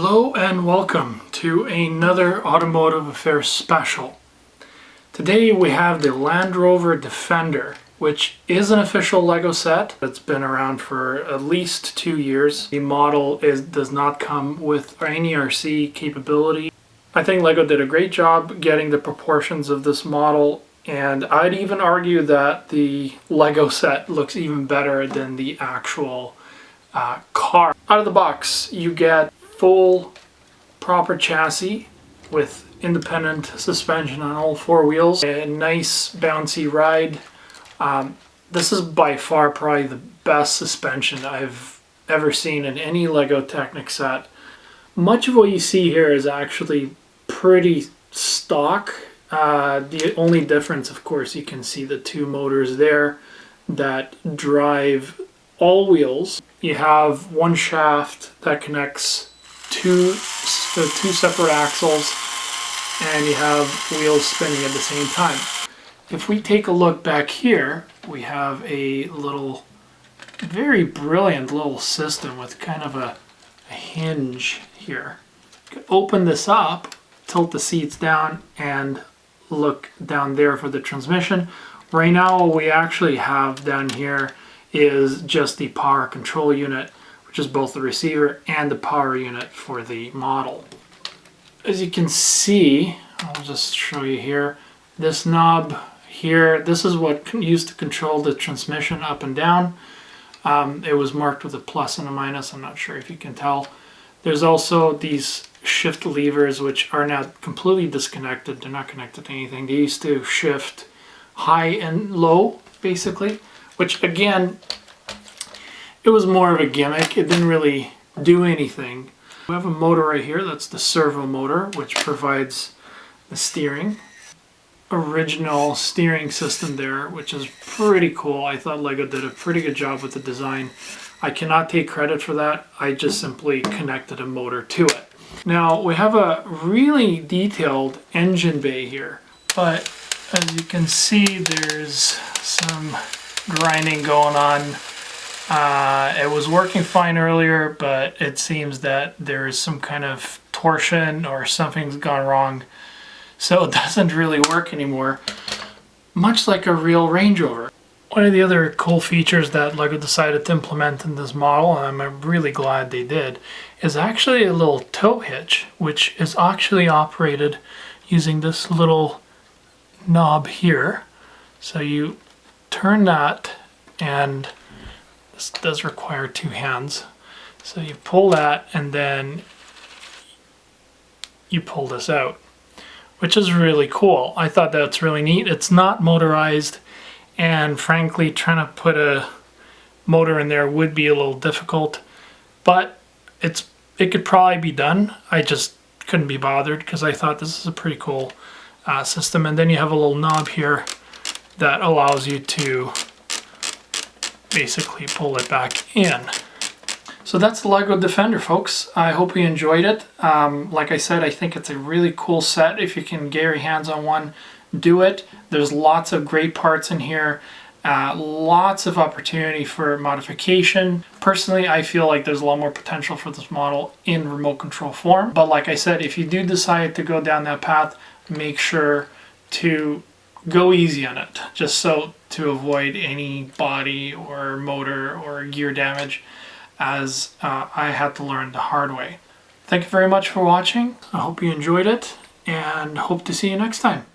Hello and welcome to another Automotive Affairs special. Today we have the Land Rover Defender, which is an official LEGO set that's been around for at least 2 years. The model does not come with any RC capability. I think LEGO did a great job getting the proportions of this model, and I'd even argue that the LEGO set looks even better than the actual car. Out of the box you get full proper chassis with independent suspension on all 4 wheels. A nice bouncy ride. This is by far probably the best suspension I've ever seen in any LEGO Technic set. Much of what you see here is actually pretty stock. The only difference, of course, you can see the 2 motors there that drive all wheels. You have one shaft that connects two separate axles, and you have wheels spinning at the same time. If we take a look back here, we have a little, very brilliant little system with kind of a hinge here. You can open this up, tilt the seats down, and look down there for the transmission. Right now what we actually have down here is just the power control unit, which is both the receiver and the power unit for the model. As you can see, I'll just show you here, this knob here, this is what used to control the transmission up and down. It was marked with a plus and a minus, I'm not sure if you can tell. There's also these shift levers, which are now completely disconnected. They're not connected to anything. They used to shift high and low, basically, which again, it was more of a gimmick. It didn't really do anything. We have a motor right here, that's the servo motor, which provides the steering. Original steering system there, which is pretty cool. I thought LEGO did a pretty good job with the design. I cannot take credit for that. I just simply connected a motor to it. Now we have a really detailed engine bay here, but as you can see, there's some grinding going on. It was working fine earlier, but it seems that there is some kind of torsion or something's gone wrong, so it doesn't really work anymore, much like a real Range Rover. One of the other cool features that LEGO decided to implement in this model, and I'm really glad they did, is actually a little tow hitch, which is actually operated using this little knob here. So you turn that, and this does require 2 hands. So you pull that, and then you pull this out, which is really cool. I thought that's really neat. It's not motorized, and frankly, trying to put a motor in there would be a little difficult, but it could probably be done. I just couldn't be bothered because I thought this is a pretty cool system. And then you have a little knob here that allows you to basically pull it back in. So that's the LEGO Defender, folks. I hope you enjoyed it. Like I said, I think it's a really cool set. If you can get your hands on one, do it. There's lots of great parts in here. Lots of opportunity for modification. Personally, I feel like there's a lot more potential for this model in remote control form. But like I said, if you do decide to go down that path, make sure to go easy on it, just so to avoid any body or motor or gear damage, as I had to learn the hard way. Thank you very much for watching. I hope you enjoyed it, and hope to see you next time.